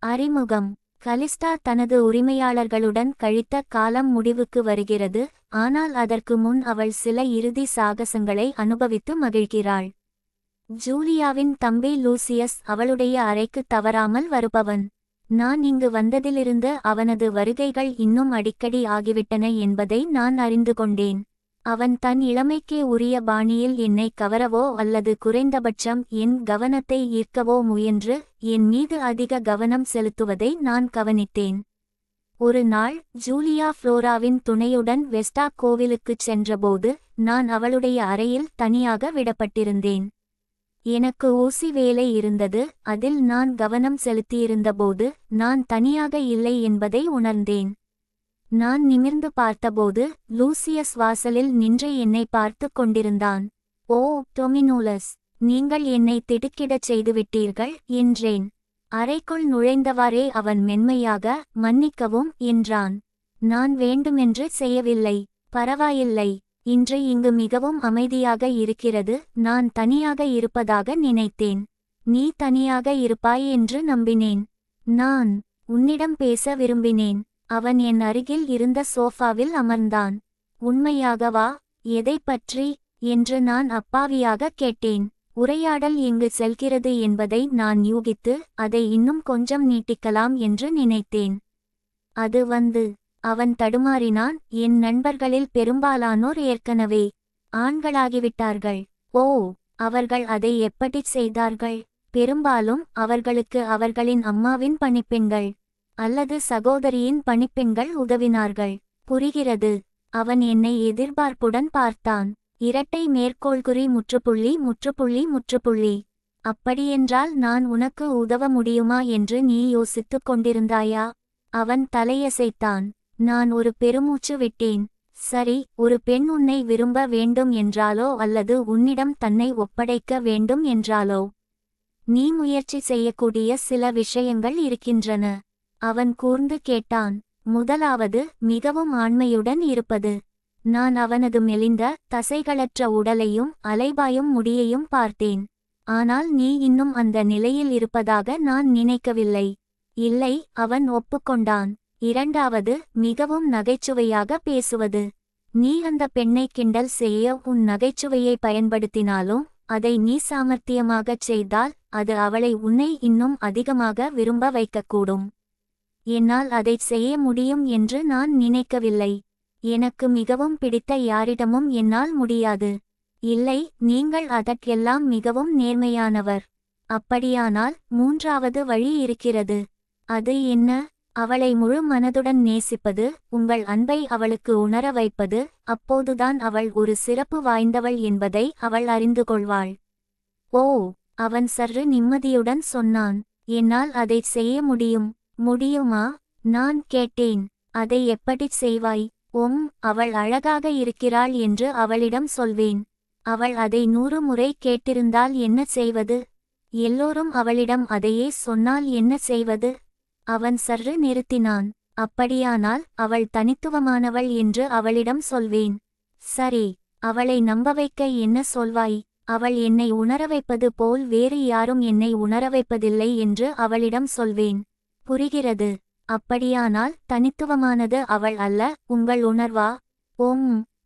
அறிமுகம். கலிஸ்டா தனது உரிமையாளர்களுடன் கழித்த காலம் முடிவுக்கு வருகிறது, ஆனால் அதற்கு முன் அவள் சில இறுதி சாகசங்களை அனுபவித்து மகிழ்கிறாள். ஜூலியாவின் தம்பி லூசியஸ் அவளுடைய அறைக்கு தவறாமல் வருபவன். நான் இங்கு வந்ததிலிருந்து அவனது வருகைகள் இன்னும் அடிக்கடி ஆகிவிட்டன என்பதை நான் அறிந்து கொண்டேன். அவன் தன் இளமைக்கே உரிய பாணியில் என்னை கவரவோ அல்லது குறைந்தபட்சம் என் கவனத்தை ஈர்க்கவோ முயன்று என் மீது அதிக கவனம் செலுத்துவதை நான் கவனித்தேன். ஒரு நாள் ஜூலியா ஃப்ளோராவின் துணையுடன் வெஸ்டா கோவிலுக்குச் சென்றபோது நான் அவளுடைய அறையில் தனியாக விடப்பட்டிருந்தேன். எனக்கு ஊசி வேலை இருந்தது, அதில் நான் கவனம் செலுத்தியிருந்தபோது நான் தனியாக இல்லை என்பதை உணர்ந்தேன். நான் நிமிர்ந்து பார்த்தபோது லூசியஸ் வாசலில் நின்று என்னை பார்த்து கொண்டிருந்தான். ஓ டொமினோலஸ், நீங்கள் என்னை திடுக்கிடச் செய்துவிட்டீர்கள் என்றேன். அறைக்குள் நுழைந்தவாறே அவன் மென்மையாக மன்னிக்கவும் என்றான். நான் வேண்டுமென்று செய்யவில்லை. பரவாயில்லை, இன்று இங்கு மிகவும் அமைதியாக இருக்கிறது. நான் தனியாக இருப்பதாக நினைத்தேன். நீ தனியாக இருப்பாய் என்று நம்பினேன். நான் உன்னிடம் பேச விரும்பினேன். அவன் என் அருகில் இருந்த சோஃபாவில் அமர்ந்தான். உண்மையாகவா? எதை பற்றி என்று நான் அப்பாவியாக கேட்டேன். உரையாடல் எங்கு செல்கிறது என்பதை நான் யூகித்து அதை இன்னும் கொஞ்சம் நீட்டிக்கலாம் என்று நினைத்தேன். அது அவன் தடுமாறினான். என் நண்பர்களில் பெரும்பாலானோர் ஏற்கனவே ஆண்களாகிவிட்டார்கள். ஓ, அவர்கள் அதை எப்படிச் செய்தார்கள்? பெரும்பாலும் அவர்களுக்கு அவர்களின் அம்மாவின் பணிப்பெண்கள் அல்லது சகோதரியின் பணிப்பெண்கள் உதவினார்கள். புரிகிறது. அவன் என்னை எதிர்பார்ப்புடன் பார்த்தான். இரட்டை மேற்கோள்குறி முற்றுப்புள்ளி முற்றுப்புள்ளி முற்றுப்புள்ளி. அப்படியென்றால் நான் உனக்கு உதவ முடியுமா என்று நீ யோசித்துக் கொண்டிருந்தாயா? அவன் தலையசைத்தான். நான் ஒரு பெருமூச்சு விட்டேன். சரி, ஒரு பெண் உன்னை விரும்ப வேண்டும் என்றாலோ அல்லது உன்னிடம் தன்னை ஒப்படைக்க வேண்டும் என்றாலோ நீ முயற்சி செய்யக்கூடிய சில விஷயங்கள் இருக்கின்றன. அவன் கூர்ந்து கேட்டான். முதலாவது, மிகவும் ஆண்மையுடன் இருப்பது. நான் அவனது மெலிந்த தசைகளற்ற உடலையும் அலைபாயும் முடியையும் பார்த்தேன். ஆனால் நீ இன்னும் அந்த நிலையில் இருப்பதாக நான் நினைக்கவில்லை. இல்லை, அவன் ஒப்புக்கொண்டான். இரண்டாவது, மிகவும் நகைச்சுவையாக பேசுவது. நீ அந்த பெண்ணை கிண்டல் செய்ய உன் நகைச்சுவையை பயன்படுத்தினாலும் அதை நீ சாமர்த்தியமாகச் செய்தால் அது அவளை உன்னை இன்னும் அதிகமாக விரும்ப வைக்கக்கூடும். என்னால் அதைச் செய்ய முடியும் என்று நான் நினைக்கவில்லை. எனக்கு மிகவும் பிடித்த யாரிடமும் என்னால் முடியாது. இல்லை, நீங்கள் அதற்கெல்லாம் மிகவும் நேர்மையானவர். அப்படியானால் மூன்றாவது வழி இருக்கிறது. அது என்ன? அவளை முழு மனதுடன் நேசிப்பது, உங்கள் அன்பை அவளுக்கு உணர வைப்பது. அப்போதுதான் அவள் ஒரு சிறப்பு வாய்ந்தவள் என்பதை அவள் அறிந்து கொள்வாள். ஓ, அவன் சற்று நிம்மதியுடன் சொன்னான். என்னால் அதைச் செய்ய முடியும். முடியுமா? நான் கேட்டேன். அதை எப்படிச் செய்வாய்? அவள் அழகாக இருக்கிறாள் என்று அவளிடம் சொல்வேன். அவள் அதை 100 முறை கேட்டிருந்தால் என்ன செய்வது? எல்லோரும் அவளிடம் அதையே சொன்னால் என்ன செய்வது? அவன் சற்று நிறுத்தினான். அப்படியானால் அவள் தனித்துவமானவள் என்று அவளிடம் சொல்வேன். சரி, அவளை நம்ப வைக்க என்ன சொல்வாய்? அவள் என்னை உணரவைப்பது போல் வேறு யாரும் என்னை உணரவைப்பதில்லை என்று அவளிடம் சொல்வேன். புரிகிறது. அப்படியானால் தனித்துவமானது அவள் அல்ல, உங்கள் உணர்வா?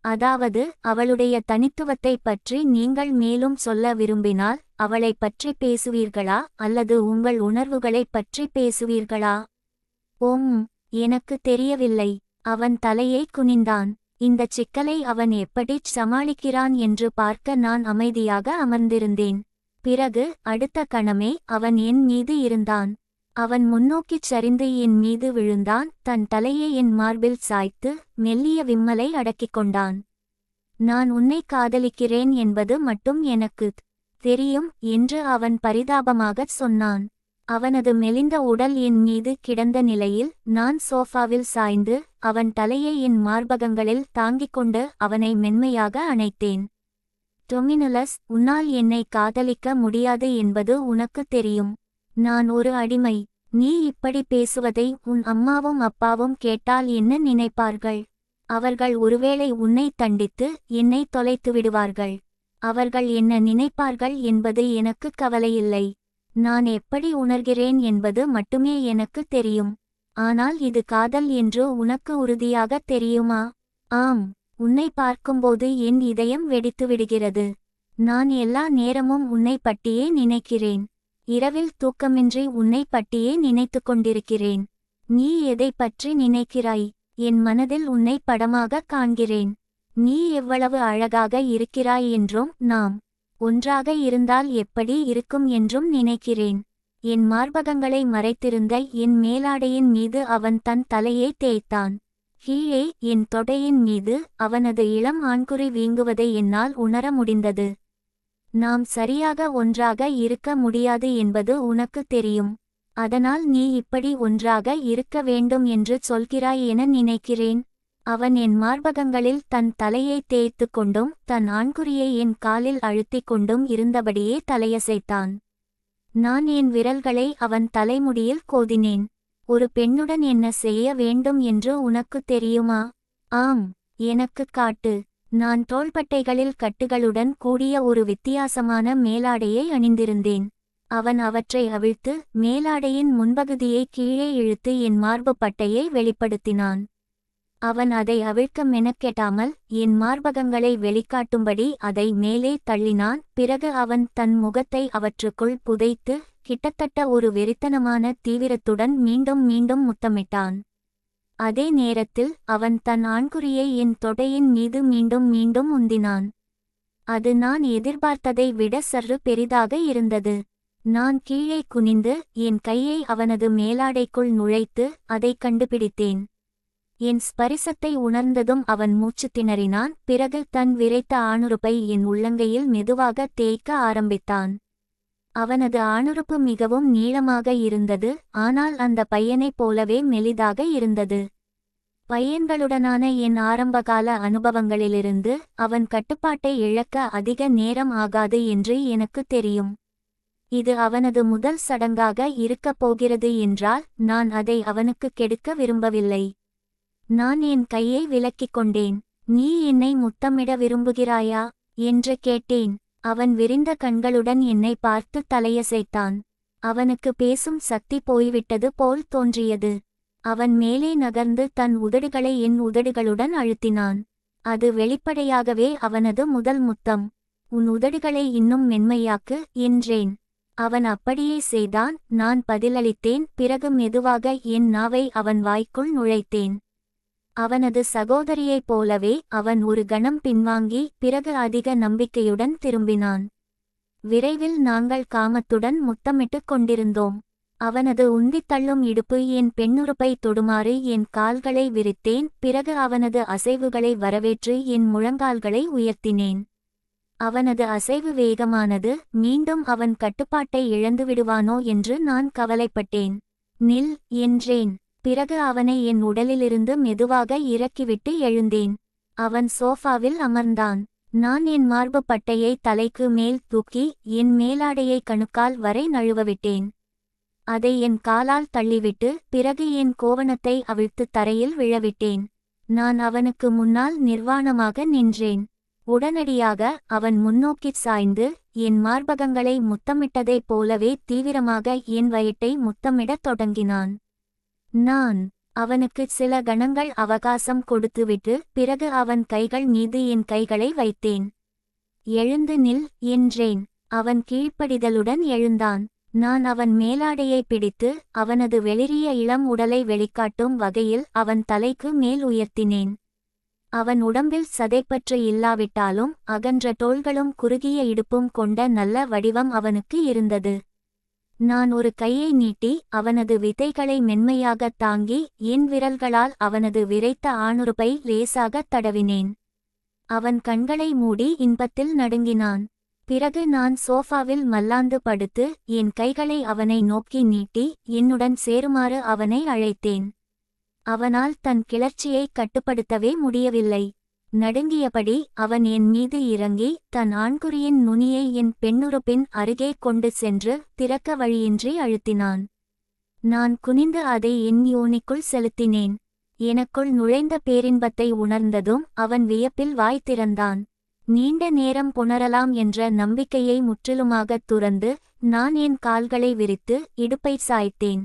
அதாவது அவளுடைய தனித்துவத்தை பற்றி நீங்கள் மேலும் சொல்ல விரும்பினால் அவளை பற்றி பேசுவீர்களா அல்லது உங்கள் உணர்வுகளைப் பற்றி பேசுவீர்களா? எனக்கு தெரியவில்லை. அவன் தலையை குனிந்தான். இந்தச் சிக்கலை அவன் எப்படிச் சமாளிக்கிறான் என்று பார்க்க நான் அமைதியாக அமர்ந்திருந்தேன். பிறகு அடுத்த கணமே அவன் என் மீது இருந்தான். அவன் முன்னோக்கிச் சரிந்து என் மீது விழுந்தான். தன் தலையை என் மார்பில் சாய்த்து மெல்லிய விம்மலை அடக்கிக் கொண்டான். நான் உன்னை காதலிக்கிறேன் என்பது மட்டும் எனக்குத் தெரியும் என்று அவன் பரிதாபமாகச் சொன்னான். அவனது மெலிந்த உடல் என் மீது கிடந்த நிலையில் நான் சோஃபாவில் சாய்ந்து அவன் தலையை என் மார்பகங்களில் தாங்கிக் கொண்டு அவனை மென்மையாக அணைத்தேன். டொமினோலஸ், உன்னால் என்னை காதலிக்க முடியாது என்பது உனக்கு தெரியும். நான் ஒரு அடிமை. நீ இப்படி பேசுவதை உன் அம்மாவும் அப்பாவும் கேட்டால் என்ன நினைப்பார்கள்? அவர்கள் ஒருவேளை உன்னை தண்டித்து என்னை தொலைத்துவிடுவார்கள். அவர்கள் என்ன நினைப்பார்கள் என்பது எனக்கு கவலையில்லை. நான் எப்படி உணர்கிறேன் என்பது மட்டுமே எனக்கு தெரியும். ஆனால் இது காதல் என்று உனக்கு உறுதியாக தெரியுமா? ஆம். உன்னை பார்க்கும்போது என் இதயம் வெடித்துவிடுகிறது. நான் எல்லா நேரமும் உன்னை பற்றியே நினைக்கிறேன். இரவில் தூக்கமின்றி உன்னை பற்றியே நினைத்து கொண்டிருக்கிறேன். நீ எதை பற்றி நினைக்கிறாய்? என் மனதில் உன்னை படமாக காண்கிறேன். நீ எவ்வளவு அழகாக இருக்கிறாய் என்றும் நாம் ஒன்றாக இருந்தால் எப்படி இருக்கும் என்றும் நினைக்கிறேன். என் மார்பகங்களை மறைத்திருந்த என் மேலாடையின் மீது அவன் தன் தலையை தேய்த்தான். கீழே என் தொடையின் மீது அவனது இளம் ஆண்குறி வீங்குவதை என்னால் உணர முடிந்தது. நாம் சரியாக ஒன்றாக இருக்க முடியாது என்பது உனக்கு தெரியும். அதனால் நீ இப்படி ஒன்றாக இருக்க வேண்டும் என்று சொல்கிறாய் என நினைக்கிறேன். அவன் என் மார்பகங்களில் தன் தலையை தேய்த்து கொண்டும் தன் ஆண்குறியை என் காலில் அழுத்திக் கொண்டும் இருந்தபடியே தலையசைத்தான். நான் என் விரல்களை அவன் தலைமுடியில் கோதினேன். ஒரு பெண்ணுடன் என்ன செய்ய வேண்டும் என்று உனக்கு தெரியுமா? ஆம், எனக்கு காட்டு. நான் தோள்பட்டைகளில் கட்டுகளுடன் கூடிய ஒரு வித்தியாசமான மேலாடையை அணிந்திருந்தேன். அவன் அவற்றை அவிழ்த்து மேலாடையின் முன்பகுதியை கீழே இழுத்து என் மார்பு பட்டையை வெளிப்படுத்தினான். அவன் அதை அவிழ்க்க மெனக்கெட்டாமல் என் மார்பகங்களை வெளிக்காட்டும்படி அதை மேலே தள்ளினான். பிறகு அவன் தன் முகத்தை அவற்றுக்குள் புதைத்து கிட்டத்தட்ட ஒரு வெறித்தனமான தீவிரத்துடன் மீண்டும் மீண்டும் முத்தமிட்டான். அதே நேரத்தில் அவன் தன் ஆண்குறியை என் தொடையின் மீது மீண்டும் மீண்டும் உந்தினான். அது நான் எதிர்பார்த்ததை விட சற்று பெரிதாக இருந்தது. நான் கீழே குனிந்து என் கையை அவனது மேலாடைக்குள் நுழைத்து அதை கண்டுபிடித்தேன். என் ஸ்பரிசத்தை உணர்ந்ததும் அவன் மூச்சு திணறினான். பிறகு தன் விரைத்த ஆணுறுப்பை என் உள்ளங்கையில் மெதுவாக தேய்க்க ஆரம்பித்தான். அவனது ஆணுறுப்பு மிகவும் நீளமாக இருந்தது, ஆனால் அந்த பையனைப் போலவே மெலிதாக இருந்தது. பையன்களுடனான என் ஆரம்பகால அனுபவங்களிலிருந்து அவன் கட்டுப்பாட்டை இழக்க அதிக நேரம் ஆகாது என்று எனக்கு தெரியும். இது அவனது முதல் சடங்காக இருக்கப் போகிறது என்றால் நான் அதை அவனுக்கு கெடுக்க விரும்பவில்லை. நான் என் கையை விலக்கிக் கொண்டேன். நீ என்னை முத்தமிட விரும்புகிறாயா என்று கேட்டேன். அவன் விரிந்த கண்களுடன் என்னை பார்த்து தலையசைத்தான். அவனுக்கு பேசும் சக்தி போய்விட்டது போல் தோன்றியது. அவன் மேலே நகர்ந்து தன் உதடுகளை என் உதடுகளுடன் அழுத்தினான். அது வெளிப்படையாகவே அவனது முதல் முத்தம். உன் உதடுகளை இன்னும் மென்மையாக்கு என்றேன். அவன் அப்படியே செய்தான். நான் பதிலளித்தேன். பிறகு மெதுவாக என் நாவை அவன் வாய்க்குள் நுழைத்தேன். அவனது சகோதரியைப் போலவே அவன் ஒரு கணம் பின்வாங்கி பிறகு அதிக நம்பிக்கையுடன் திரும்பினான். விரைவில் நாங்கள் காமத்துடன் முத்தமிட்டுக் கொண்டிருந்தோம். அவனது உந்தித் தள்ளும் இடுப்பு என் பெண்ணுறுப்பை தொடுமாறு என் கால்களை விரித்தேன். பிறகு அவனது அசைவுகளை வரவேற்று என் முழங்கால்களை உயர்த்தினேன். அவனது அசைவு வேகமானது. மீண்டும் அவன் கட்டுப்பாட்டை இழந்துவிடுவானோ என்று நான் கவலைப்பட்டேன். நில் என்றேன். பிறகு அவனை என் உடலிலிருந்து மெதுவாக இறக்கிவிட்டு எழுந்தேன். அவன் சோஃபாவில் அமர்ந்தான். நான் என் மார்பு பட்டையை தலைக்கு மேல் தூக்கி என் மேலாடையை கணுக்கால் வரை நழுவவிட்டேன். அதை என் காலால் தள்ளிவிட்டு பிறகு என் கோவணத்தை அவிழ்த்து தரையில் விழவிட்டேன். நான் அவனுக்கு முன்னால் நிர்வாணமாக நின்றேன். உடனடியாக அவன் முன்னோக்கிச் சாய்ந்து என் மார்பகங்களை முத்தமிட்டதைப் போலவே தீவிரமாக என் வயிற்றை முத்தமிடத் தொடங்கினான். நான் அவனுக்கு சில கணங்கள் அவகாசம் கொடுத்துவிட்டு பிறகு அவன் கைகள் மீது என் கைகளை வைத்தேன். எழுந்து நில் என்றேன். அவன் கீழ்ப்படிதலுடன் எழுந்தான். நான் அவன் மேலாடையை பிடித்து அவனது வெளிரிய இளம் உடலை வெளிக்காட்டும் வகையில் அவன் தலைக்கு மேல் உயர்த்தினேன். அவன் உடம்பில் சதைப்பற்று இல்லாவிட்டாலும் அகன்ற தோள்களும் குறுகிய இடுப்பும் கொண்ட நல்ல வடிவம் அவனுக்கு இருந்தது. நான் ஒரு கையை நீட்டி அவனது விதைகளை மென்மையாகத் தாங்கி என் விரல்களால் அவனது விரைத்த ஆணுறுப்பை லேசாகத் தடவினேன். அவன் கண்களை மூடி இன்பத்தில் நடுங்கினான். பிறகு நான் சோஃபாவில் மல்லாந்து படுத்து என் கைகளை அவனை நோக்கி நீட்டி என்னுடன் சேருமாறு அவனை அழைத்தேன். அவனால் தன் கிளர்ச்சியை கட்டுப்படுத்தவே முடியவில்லை. நடுங்கியபடி அவன் என் மீது இறங்கி தன் ஆண்குறியின் நுனியை என் பெண்ணுறுப்பின் அருகே கொண்டு சென்று திறக்க வழியின்றி அழுத்தினான். நான் குனிந்து அதை என் யோனிக்குள் செலுத்தினேன். எனக்குள் நுழைந்த பேரின்பத்தை உணர்ந்ததும் அவன் வியப்பில் வாய் திறந்தான். நீண்ட நேரம் புணரலாம் என்ற நம்பிக்கையை முற்றிலுமாகத் துறந்து நான் என் கால்களை விரித்து இடுப்பைச் சாய்த்தேன்.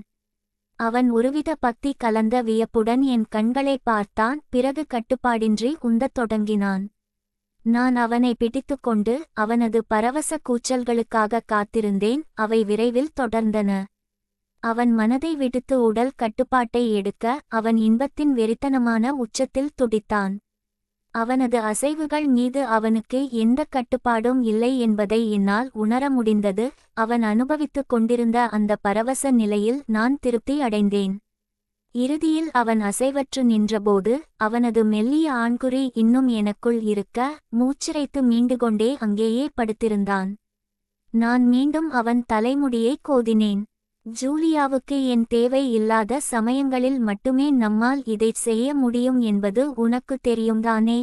அவன் ஒருவித பக்தி கலந்த வியப்புடன் என் கண்களை பார்த்தான். பிறகு கட்டுப்பாடின்றி உந்தத் தொடங்கினான். நான் அவனை பிடித்துக்கொண்டு அவனது பரவச கூச்சல்களுக்காக காத்திருந்தேன். அவை விரைவில் தொடர்ந்தன. அவன் மனதை விடுத்து உடல் கட்டுப்பாட்டை எடுக்க அவன் இன்பத்தின் வெறித்தனமான உச்சத்தில் துடித்தான். அவனது அசைவுகள் மீது அவனுக்கு எந்த கட்டுப்பாடும் இல்லை என்பதை என்னால் உணர முடிந்தது. அவன் அனுபவித்துக் கொண்டிருந்த அந்த பரவச நிலையில் நான் திருப்தி அடைந்தேன். இறுதியில் அவன் அசைவற்று நின்றபோது அவனது மெல்லிய ஆண்குறி இன்னும் எனக்குள் இருக்க மூச்சிறைத்து மீண்டுகொண்டே அங்கேயே படுத்திருந்தான். நான் மீண்டும் அவன் தலைமுடியை கோதினேன். ஜூலியாவுக்கு என் தேவை இல்லாத சமயங்களில் மட்டுமே நம்மால் இதைச் செய்ய முடியும் என்பது உனக்கு தெரியும்தானே?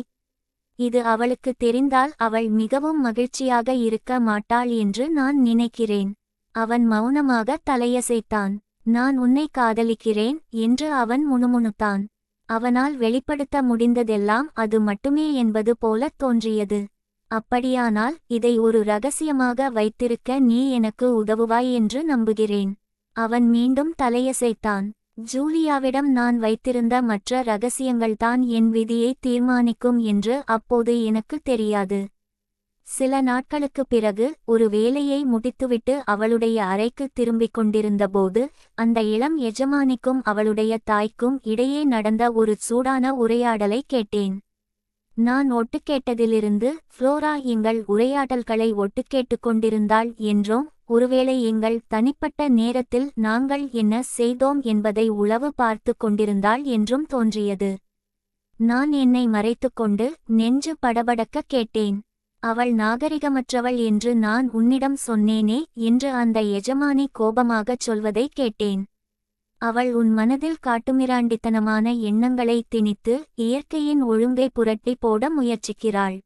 இது அவளுக்கு தெரிந்தால் அவள் மிகவும் மகிழ்ச்சியாக இருக்க மாட்டாள் என்று நான் நினைக்கிறேன். அவன் மௌனமாக தலையசைத்தான். நான் உன்னை காதலிக்கிறேன் என்று அவன் முணுமுணுத்தான். அவனால் வெளிப்படுத்த முடிந்ததெல்லாம் அது மட்டுமே என்பது போல தோன்றியது. அப்படியானால் இதை ஒரு இரகசியமாக வைத்திருக்க நீ எனக்கு உதவுவாய் என்று நம்புகிறேன். அவன் மீண்டும் தலையசைத்தான். ஜூலியாவிடம் நான் வைத்திருந்த மற்ற இரகசியங்கள்தான் என் விதியை தீர்மானிக்கும் என்று அப்போது எனக்கு தெரியாது. சில நாட்களுக்குப் பிறகு ஒரு வேலையை முடித்துவிட்டு அவளுடைய அறைக்கு திரும்பிக் கொண்டிருந்தபோது அந்த இளம் எஜமானிக்கும் அவளுடைய தாய்க்கும் இடையே நடந்த ஒரு சூடான உரையாடலை கேட்டேன். நான் ஒட்டுக்கேட்டதிலிருந்து ஃப்ளோரா எங்கள் உரையாடல்களை ஒட்டுக்கேட்டு கொண்டிருந்தாள் என்றும் ஒருவேளை எங்கள் தனிப்பட்ட நேரத்தில் நாங்கள் என்ன செய்தோம் என்பதை உளவு பார்த்து கொண்டிருந்தாள் என்றும் தோன்றியது. நான் என்னை மறைத்துக்கொண்டு நெஞ்சு படபடக்க கேட்டேன். அவள் நாகரிகமற்றவள் என்று நான் உன்னிடம் சொன்னேனே என்று அந்த எஜமானி கோபமாகச் சொல்வதை கேட்டேன். அவள் உன் மனதில் காட்டுமிராண்டித்தனமான எண்ணங்களை திணித்து இயற்கையின் ஒழுங்கை புரட்டி போட முயற்சிக்கிறாள்.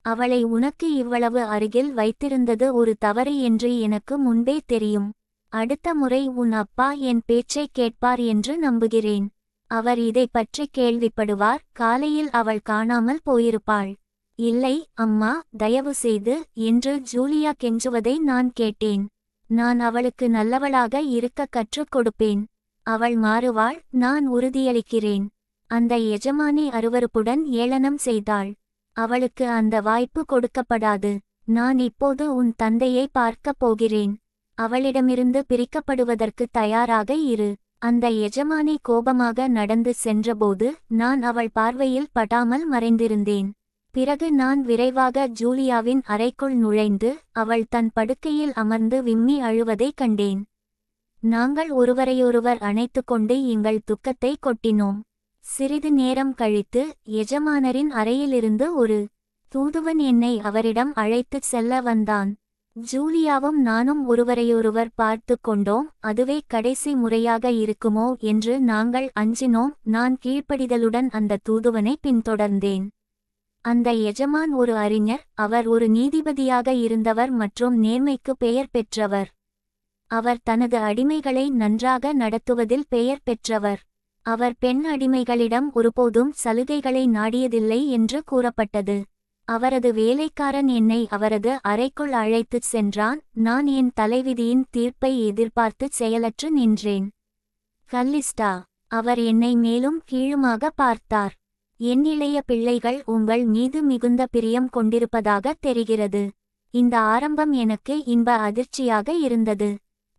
அவளை உனக்கு இவ்வளவு அருகில் வைத்திருந்தது ஒரு தவறு என்று எனக்கு முன்பே தெரியும். அடுத்த முறை உன் அப்பா என் பேச்சைக் கேட்பார் என்று நம்புகிறேன். அவர் இதை பற்றி கேள்விப்படுவார். காலையில் அவள் காணாமல் போயிருப்பாள். இல்லை அம்மா, தயவு செய்து என்று ஜூலியா கெஞ்சுவதை நான் கேட்டேன். நான் அவளுக்கு நல்லவளாக இருக்க கற்றுக் கொடுப்பேன். அவள் மாறுவாள், நான் உறுதியளிக்கிறேன். அந்த எஜமானி அருவருப்புடன் ஏளனம் செய்தாள். அவளுக்கு அந்த வாய்ப்பு கொடுக்கப்படாது. நான் இப்போது உன் தந்தையை பார்க்கப் போகிறேன். அவளிடமிருந்து பிரிக்கப்படுவதற்கு தயாராக இரு. அந்த எஜமானி கோபமாக நடந்து சென்றபோது நான் அவள் பார்வையில் படாமல் மறைந்திருந்தேன். பிறகு நான் விரைவாக ஜூலியாவின் அறைக்குள் நுழைந்து அவள் தன் படுக்கையில் அமர்ந்து விம்மி அழுவதை கண்டேன். நாங்கள் ஒருவரையொருவர் அணைத்துக்கொண்டு எங்கள் துக்கத்தை கொட்டினோம். சிறிது நேரம் கழித்து எஜமானரின் அறையிலிருந்து ஒரு தூதுவன் என்னை அவரிடம் அழைத்துச் செல்ல வந்தான். ஜூலியாவும் நானும் ஒருவரையொருவர் பார்த்து கொண்டோம். அதுவே கடைசி முறையாக இருக்குமோ என்று நாங்கள் அஞ்சினோம். நான் கீழ்ப்படிதலுடன் அந்த தூதுவனை பின்தொடர்ந்தேன். அந்த எஜமான் ஒரு அறிஞர். அவர் ஒரு நீதிபதியாக இருந்தவர் மற்றும் நேர்மைக்கு பெயர் பெற்றவர். அவர் தனது அடிமைகளை நன்றாக நடத்துவதில் பெயர் பெற்றவர். அவர் பெண் அடிமைகளிடம் ஒருபோதும் சலுகைகளை நாடியதில்லை என்று கூறப்பட்டது. அவரது வேலைக்காரன் என்னை அவரது அறைக்குள் அழைத்துச் சென்றான். நான் என் தலைவிதியின் தீர்ப்பை எதிர்பார்த்து செயலற்று நின்றேன். கல்லிஸ்டா, அவர் என்னை மேலும் கீழுமாக பார்த்தார். என் இளைய பிள்ளைகள் உங்கள் மீது மிகுந்த பிரியம் கொண்டிருப்பதாக தெரிகிறது. இந்த ஆரம்பம் எனக்கு இன்ப அதிர்ச்சியாக இருந்தது.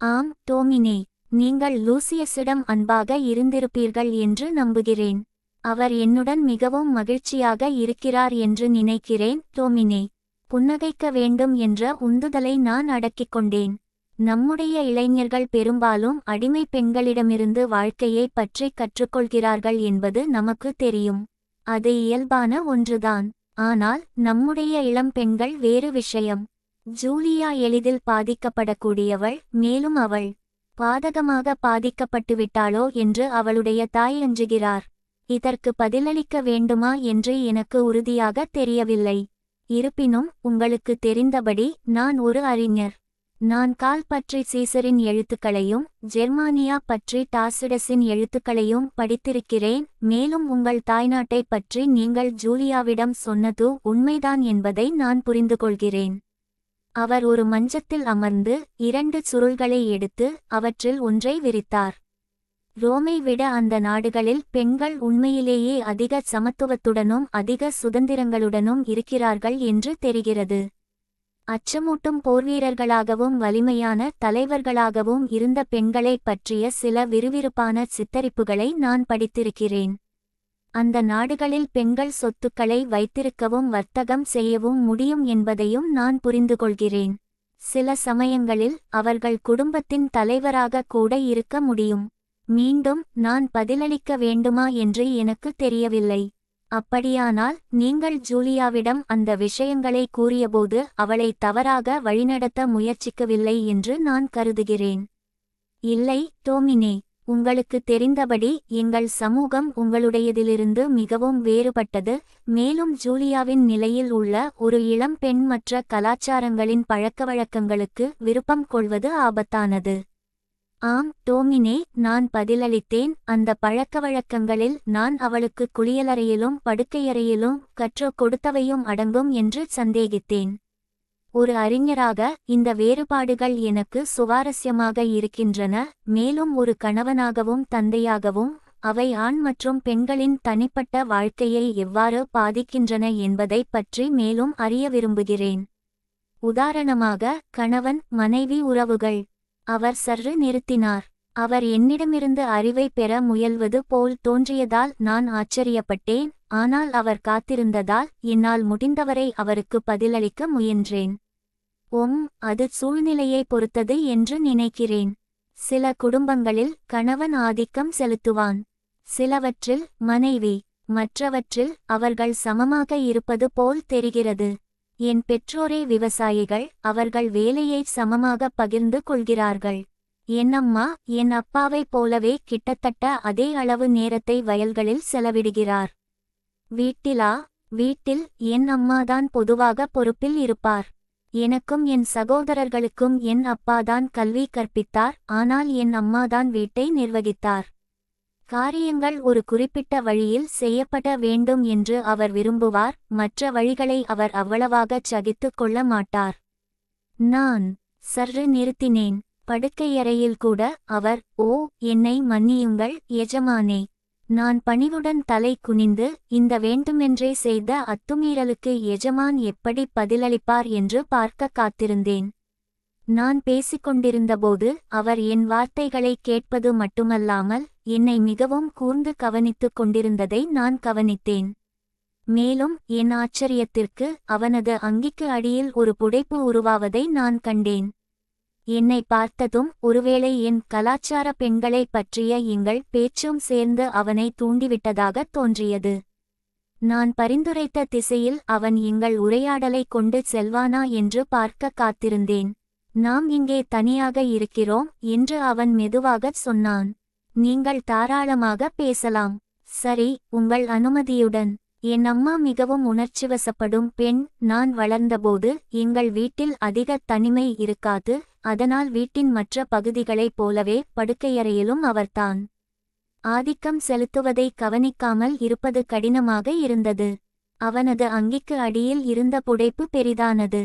ஆம் டோமினே, நீங்கள் லூசியஸிடம் அன்பாக இருந்திருப்பீர்கள் என்று நம்புகிறேன். அவர் என்னுடன் மிகவும் மகிழ்ச்சியாக இருக்கிறார் என்று நினைக்கிறேன் டோமினே. புன்னகைக்க வேண்டும் என்ற உந்துதலை நான் அடக்கிக் கொண்டேன். நம்முடைய இளைஞர்கள் பெரும்பாலும் அடிமை பெண்களிடமிருந்து வாழ்க்கையை பற்றி கற்றுக்கொள்கிறார்கள் என்பது நமக்கு தெரியும். அது இயல்பான ஒன்றுதான். ஆனால் நம்முடைய இளம் பெண்கள் வேறு விஷயம். ஜூலியா எளிதில் பாதிக்கப்படக்கூடியவள். மேலும் அவள் பாதகமாக பாதிக்கப்பட்டுவிட்டாளோ என்று அவளுடைய தாய் அஞ்சுகிறார். இதற்கு பதிலளிக்க வேண்டுமா என்று எனக்கு உறுதியாக தெரியவில்லை. இருப்பினும் உங்களுக்கு தெரிந்தபடி நான் ஒரு அறிஞர். நான் கால் பற்றி சீசரின் எழுத்துக்களையும் ஜெர்மானியா பற்றி டாசிடஸின் எழுத்துக்களையும் படித்திருக்கிறேன். மேலும் உங்கள் தாய்நாட்டை பற்றி நீங்கள் ஜூலியாவிடம் சொன்னது உண்மைதான் என்பதை நான் புரிந்துகொள்கிறேன். அவர் ஒரு மஞ்சத்தில் அமர்ந்து 2 சுருள்களை எடுத்து அவற்றில் ஒன்றை விரித்தார். ரோமை விட அந்த நாடுகளில் பெண்கள் உண்மையிலேயே அதிக சமத்துவத்துடனும் அதிக சுதந்திரங்களுடனும் இருக்கிறார்கள் என்று தெரிகிறது. அச்சமூட்டும் போர்வீரர்களாகவும் வலிமையான தலைவர்களாகவும் இருந்த பெண்களைப் பற்றிய சில விறுவிறுப்பான சித்தரிப்புகளை நான் படித்திருக்கிறேன். அந்த நாடுகளில் பெண்கள் சொத்துக்களை வைத்திருக்கவும் வர்த்தகம் செய்யவும் முடியும் என்பதையும் நான் புரிந்துகொள்கிறேன். சில சமயங்களில் அவர்கள் குடும்பத்தின் தலைவராக கூட இருக்க முடியும். மீண்டும் நான் பதிலளிக்க வேண்டுமா என்று எனக்கு தெரியவில்லை. அப்படியானால் நீங்கள் ஜூலியாவிடம் அந்த விஷயங்களை கூறியபோது அவளை தவறாக வழிநடத்த முயற்சிக்கவில்லை என்று நான் கருதுகிறேன். இல்லை டோமினே, உங்களுக்கு தெரிந்தபடி எங்கள் சமூகம் உங்களுடையதிலிருந்து மிகவும் வேறுபட்டது. மேலும் ஜூலியாவின் நிலையில் உள்ள ஒரு இளம் பெண் மற்ற கலாச்சாரங்களின் பழக்கவழக்கங்களுக்கு விருப்பம் கொள்வது ஆபத்தானது. ஆம் டோமினே, நான் பதிலளித்தேன். அந்த பழக்கவழக்கங்களில் நான் அவளுக்கு குளியலறையிலும் படுக்கையறையிலும் கற்றுக் கொடுத்தவையும் அடங்கும் என்று சந்தேகித்தேன். ஒரு அறிஞராக இந்த வேறுபாடுகள் எனக்கு சுவாரஸ்யமாக இருக்கின்றன. மேலும் ஒரு கணவனாகவும் தந்தையாகவும் அவை ஆண் மற்றும் பெண்களின் தனிப்பட்ட வாழ்க்கையை எவ்வாறு பாதிக்கின்றன என்பதைப் பற்றி மேலும் அறிய விரும்புகிறேன். உதாரணமாக கணவன் மனைவி உறவுகள். அவர் சற்று நிறுத்தினார். அவர் என்னிடமிருந்து அறிவை பெற முயல்வது போல் தோன்றியதால் நான் ஆச்சரியப்பட்டேன். ஆனால் அவர் காத்திருந்ததால் என்னால் முடிந்தவரை அவருக்கு பதிலளிக்க முயன்றேன். அது சூழ்நிலையை பொறுத்தது என்று நினைக்கிறேன். சில குடும்பங்களில் கணவன் ஆதிக்கம் செலுத்துவான், சிலவற்றில் மனைவி, மற்றவற்றில் அவர்கள் சமமாக இருப்பது போல் தெரிகிறது. என் பெற்றோரே விவசாயிகள், அவர்கள் வேலையை சமமாக பகிர்ந்து கொள்கிறார்கள். என் அம்மா என் அப்பாவைப் போலவே கிட்டத்தட்ட அதே அளவு நேரத்தை வயல்களில் செலவிடுகிறார். வீட்டில் என் அம்மாதான் பொதுவாக பொறுப்பில் இருப்பார். எனக்கும் என் சகோதரர்களுக்கும் என் அப்பாதான் கல்வி கற்பித்தார், ஆனால் என் அம்மாதான் வீட்டை நிர்வகித்தார். காரியங்கள் ஒரு குறிப்பிட்ட வழியில் செய்யப்பட வேண்டும் என்று அவர் விரும்புவார், மற்ற வழிகளை அவர் அவ்வளவாகச் சகித்துக் கொள்ள மாட்டார். நான் சற்று நிறுத்தினேன். படுக்கையறையில் கூட அவர், என்னை மன்னியுங்கள் எஜமானே. நான் பணிவுடன் தலை குனிந்து இந்த வேண்டுமென்றே செய்த அத்துமீறலுக்கு எஜமான் எப்படி பதிலளிப்பார் என்று பார்க்க காத்திருந்தேன். நான் பேசிக்கொண்டிருந்தபோது அவர் என் வார்த்தைகளை கேட்பது மட்டுமல்லாமல் என்னை மிகவும் கூர்ந்து கவனித்துக் கொண்டிருந்ததை நான் கவனித்தேன். மேலும் என் ஆச்சரியத்திற்கு அவனது அங்கிக்கு அடியில் ஒரு புடைப்பு உருவாவதை நான் கண்டேன். என்னை பார்த்ததும் ஒருவேளை என் கலாச்சார பெண்களைப் பற்றிய எங்கள் பேச்சும் சேர்ந்து அவனை தூண்டிவிட்டதாகத் தோன்றியது. நான் பரிந்துரைத்த திசையில் அவன் எங்கள் உரையாடலை கொண்டு செல்வானா என்று பார்க்க காத்திருந்தேன். நாம் இங்கே தனியாக இருக்கிறோம் என்று அவன் மெதுவாகச் சொன்னான். நீங்கள் தாராளமாக பேசலாம். சரி, உங்கள் அனுமதியுடன். என் அம்மா மிகவும் உணர்ச்சிவசப்படும் பெண். நான் வளர்ந்தபோது எங்கள் வீட்டில் அதிக தனிமை இருக்காது, அதனால் வீட்டின் மற்ற பகுதிகளைப் போலவே படுக்கையறையிலும் அவர்தான் ஆதிக்கம் செலுத்துவதை கவனிக்காமல் இருப்பது கடினமாக இருந்தது. அவனது அங்கிக்கு அடியில் இருந்த புடைப்பு பெரிதானது.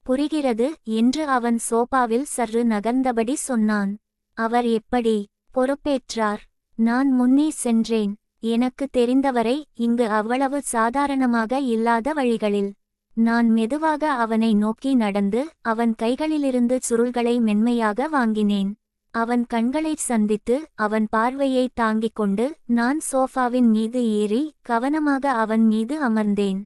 புரிகிறது என்று அவன் சோபாவில் சற்று நகர்ந்தபடி சொன்னான். அவர் எப்படி பொறுப்பேற்றார்? நான் முன்னே சென்றேன். எனக்கு தெரிந்தவரை இங்கு அவ்வளவு சாதாரணமாக இல்லாத வழிகளில். நான் மெதுவாக அவனை நோக்கி நடந்து அவன் கைகளிலிருந்து சுருள்களை மென்மையாக வாங்கினேன். அவன் கண்களைச் சந்தித்து அவன் பார்வையை தாங்கிக் கொண்டு நான் சோஃபாவின் மீது ஏறி கவனமாக அவன் மீது அமர்ந்தேன்.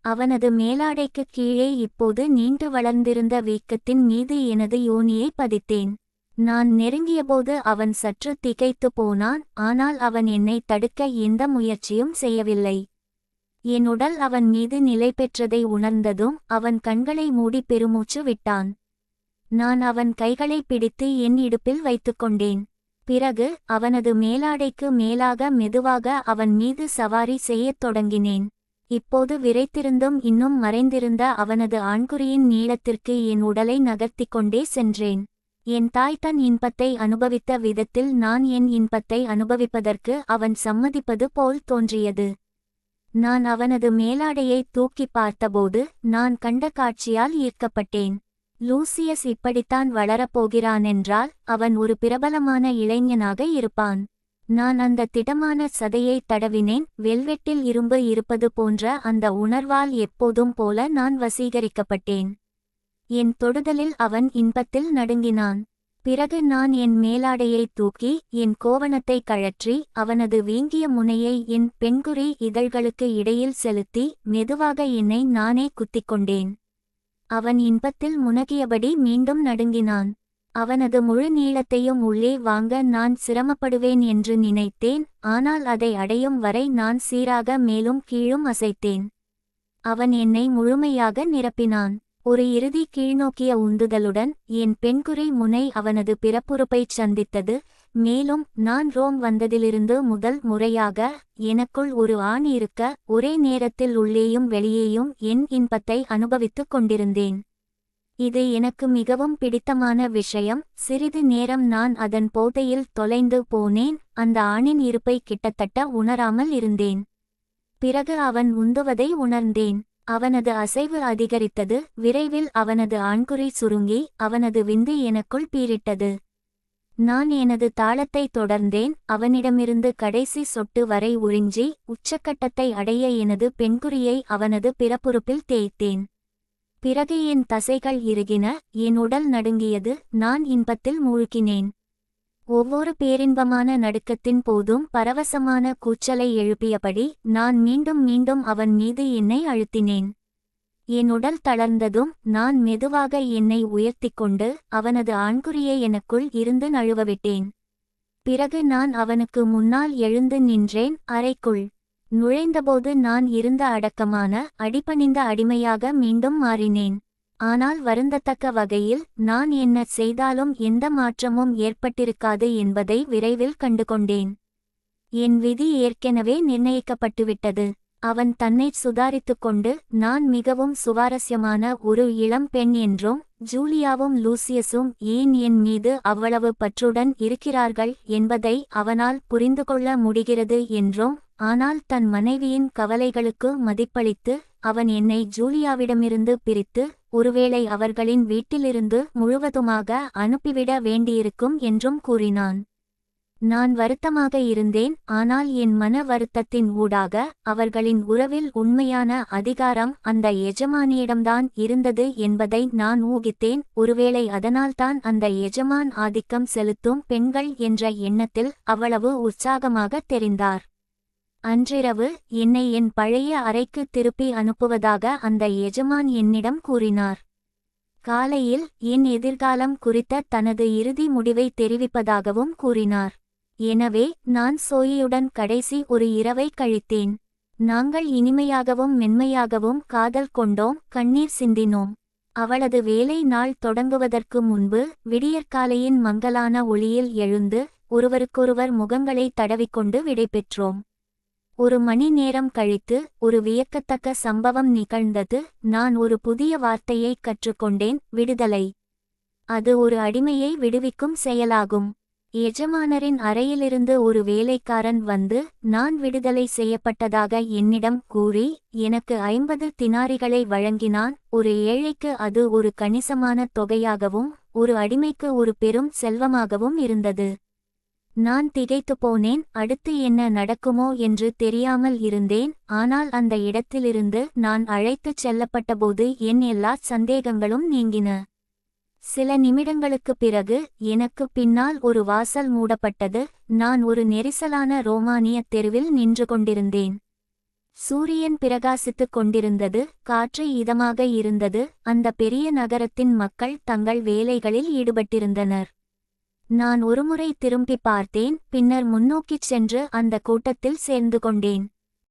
அவனது மேலாடைக்குக் கீழே இப்போது நீண்டு வளர்ந்திருந்த வீக்கத்தின் மீது எனது யோனியை பதித்தேன். நான் நெருங்கியபோது அவன் சற்று திகைத்து போனான், ஆனால் அவன் என்னை தடுக்க எந்த முயற்சியும் செய்யவில்லை. என் உடல் அவன் மீது நிலை பெற்றதை உணர்ந்ததும் அவன் கண்களை மூடி பெருமூச்சு விட்டான். நான் அவன் கைகளை பிடித்து என் இடுப்பில் வைத்துக்கொண்டேன். பிறகு அவனது மேலாடைக்கு மேலாக மெதுவாக அவன் மீது சவாரி செய்யத் தொடங்கினேன். இப்போது விரைத்திருந்தும் இன்னும் மறைந்திருந்த அவனது ஆண்குறியின் நீளத்திற்கு என் உடலை நகர்த்திக் கொண்டே சென்றேன். என் தாய் தன் இன்பத்தை அனுபவித்த விதத்தில் நான் என் இன்பத்தை அனுபவிப்பதற்கு அவன் சம்மதிப்பது போல் தோன்றியது. நான் அவனது மேலாடையை தூக்கி பார்த்தபோது நான் கண்ட காட்சியால் ஈர்க்கப்பட்டேன். லூசியஸ் இப்படித்தான் வளரப்போகிறானென்றால் அவன் ஒரு பிரபலமான இளைஞனாக இருப்பான். நான் அந்த திடமான சதையை தடவினேன். வெல்வெட்டில் இரும்பு இருப்பது போன்ற அந்த உணர்வால் எப்போதும் போல நான் வசீகரிக்கப்பட்டேன். என் தொடுதலில் அவன் இன்பத்தில் நடுங்கினான். பிறகு நான் என் மேலாடையை தூக்கி என் கோவணத்தை கழற்றி அவனது வீங்கிய முனையை என் பெண்குறி இதழ்களுக்கு இடையில் செலுத்தி மெதுவாக என்னை நானே குத்திக்கொண்டேன். அவன் இன்பத்தில் முனகியபடி மீண்டும் நடுங்கினான். அவனது முழு நீளத்தையும் உள்ளே வாங்க நான் சிரமப்படுவேன் என்று நினைத்தேன். ஆனால் அதை அடையும் வரை நான் சீராக மேலும் கீழும் அசைத்தேன். அவன் என்னை முழுமையாக நிரப்பினான். ஒரு இறுதி கீழ்நோக்கிய உந்துதலுடன் என் பெண்குறி முனை அவனது பிறப்புறுப்பைச் சந்தித்தது. மேலும் நான் ரோம் வந்ததிலிருந்து முதல் முறையாக எனக்குள் ஒரு ஆண் இருக்க ஒரே நேரத்தில் உள்ளேயும் வெளியேயும் என் இன்பத்தை அனுபவித்துக் கொண்டிருந்தேன். இது எனக்கு மிகவும் பிடித்தமான விஷயம். சிறிது நேரம் நான் அதன் போதையில் தொலைந்து போனேன். அந்த ஆணின் இருப்பை கிட்டத்தட்ட உணராமல் இருந்தேன். பிறகு அவன் உந்துவதை உணர்ந்தேன். அவனது அசைவு அதிகரித்தது. விரைவில் அவனது ஆண்குறி சுருங்கி அவனது விந்து எனக்குள் பீரிட்டது. நான் எனது தாளத்தை தொடர்ந்தேன். அவனிடமிருந்து கடைசி சொட்டு வரை உறிஞ்சி உச்சக்கட்டத்தை அடைய எனது பெண்குறியை அவனது பிறப்புறுப்பில் தேய்த்தேன். பிறகு என் தசைகள் இறுகின. என் உடல் நடுங்கியது. நான் இன்பத்தில் மூழ்கினேன். ஒவ்வொரு பேரின்பமான நடுக்கத்தின் போதும் பரவசமான கூச்சலை எழுப்பியபடி நான் மீண்டும் மீண்டும் அவன் மீது என்னை அழுத்தினேன். என் உடல் தளர்ந்ததும் நான் மெதுவாக என்னை உயர்த்திக்கொண்டு அவனது ஆண்குறியை எனக்குள் இருந்து நழுவவிட்டேன். பிறகு நான் அவனுக்கு முன்னால் எழுந்து நின்றேன். அறைக்குள் நுழைந்தபோது நான் இருந்த அடக்கமான அடிபணிந்த அடிமையாக மீண்டும் மாறினேன். ஆனால் வருந்தத்தக்க வகையில் நான் என்ன செய்தாலும் எந்த மாற்றமும் ஏற்பட்டிருக்காது என்பதை விரைவில் கண்டுகொண்டேன். என் விதி ஏற்கெனவே நிர்ணயிக்கப்பட்டுவிட்டது. அவன் தன்னை சுதாரித்துக் கொண்டு நான் மிகவும் சுவாரஸ்யமான ஒரு இளம் பெண் என்றும் ஜூலியாவும் லூசியஸும் ஏன் என் மீது அவ்வளவு பற்றுடன் இருக்கிறார்கள் என்பதை அவனால் புரிந்துகொள்ள முடிகிறது என்றும், ஆனால் தன் மனைவியின் கவலைகளுக்கு மதிப்பளித்து அவன் என்னை ஜூலியாவிடமிருந்து பிரித்து ஒருவேளை அவர்களின் வீட்டிலிருந்து முழுவதுமாக அனுப்பிவிட வேண்டியிருக்கும் என்றும் கூறினான். நான் வருத்தமாக இருந்தேன். ஆனால் என் மன வருத்தத்தின் ஊடாக அவர்களின் உறவில் உண்மையான அதிகாரம் அந்த எஜமானியிடம்தான் இருந்தது என்பதை நான் ஊகித்தேன். ஒருவேளை அதனால்தான் அந்த எஜமான் ஆதிக்கம் செலுத்தும் பெண்கள் என்ற எண்ணத்தில் அவ்வளவு உற்சாகமாக தெரிந்தார். அன்றிரவு என்னை என் பழைய அறைக்கு திருப்பி அனுப்புவதாக அந்த எஜமான் என்னிடம் கூறினார். காலையில் என் எதிர்காலம் குறித்த தனது இறுதி முடிவை தெரிவிப்பதாகவும் கூறினார். எனவே நான் சோயியுடன் கடைசி ஒரு இரவை கழித்தேன். நாங்கள் இனிமையாகவும் மென்மையாகவும் காதல் கொண்டோம், கண்ணீர் சிந்தினோம். அவளது வேலை நாள் தொடங்குவதற்கு முன்பு விடியற்காலையின் மங்கலான ஒளியில் எழுந்து ஒருவருக்கொருவர் முகங்களை தடவிக்கொண்டு விடைபெற்றோம். ஒரு மணி நேரம் கழித்து ஒரு வியக்கத்தக்க சம்பவம் நிகழ்ந்தது. நான் ஒரு புதிய வார்த்தையை கற்றுக்கொண்டேன்: விடுதலை. அது ஒரு அடிமையை விடுவிக்கும் செயலாகும். எஜமானரின் அறையிலிருந்து ஒரு வேலைக்காரன் வந்து நான் விடுதலை செய்யப்பட்டதாக என்னிடம் கூறி எனக்கு 50 தினாரிகளை வழங்கினான். ஒரு ஏழைக்கு அது ஒரு கணிசமான தொகையாகவும் ஒரு அடிமைக்கு ஒரு பெரும் செல்வமாகவும் இருந்தது. நான் திகைத்து போனேன். அடுத்து என்ன நடக்குமோ என்று தெரியாமல் இருந்தேன். ஆனால் அந்த இடத்திலிருந்து நான் அழைத்துச் செல்லப்பட்டபோது என் எல்லா சந்தேகங்களும் நீங்கின. சில நிமிடங்களுக்குப் பிறகு எனக்கு பின்னால் ஒரு வாசல் மூடப்பட்டது. நான் ஒரு நெரிசலான ரோமானிய தெருவில் நின்று கொண்டிருந்தேன். சூரியன் பிரகாசித்துக் கொண்டிருந்தது. காற்று இதமாக இருந்தது. அந்த பெரிய நகரத்தின் மக்கள் தங்கள் வேலைகளில் ஈடுபட்டிருந்தனர். நான் ஒருமுறை திரும்பி பார்த்தேன். பின்னர் முன்னோக்கிச் சென்று அந்த கூட்டத்தில் சேர்ந்து கொண்டேன்.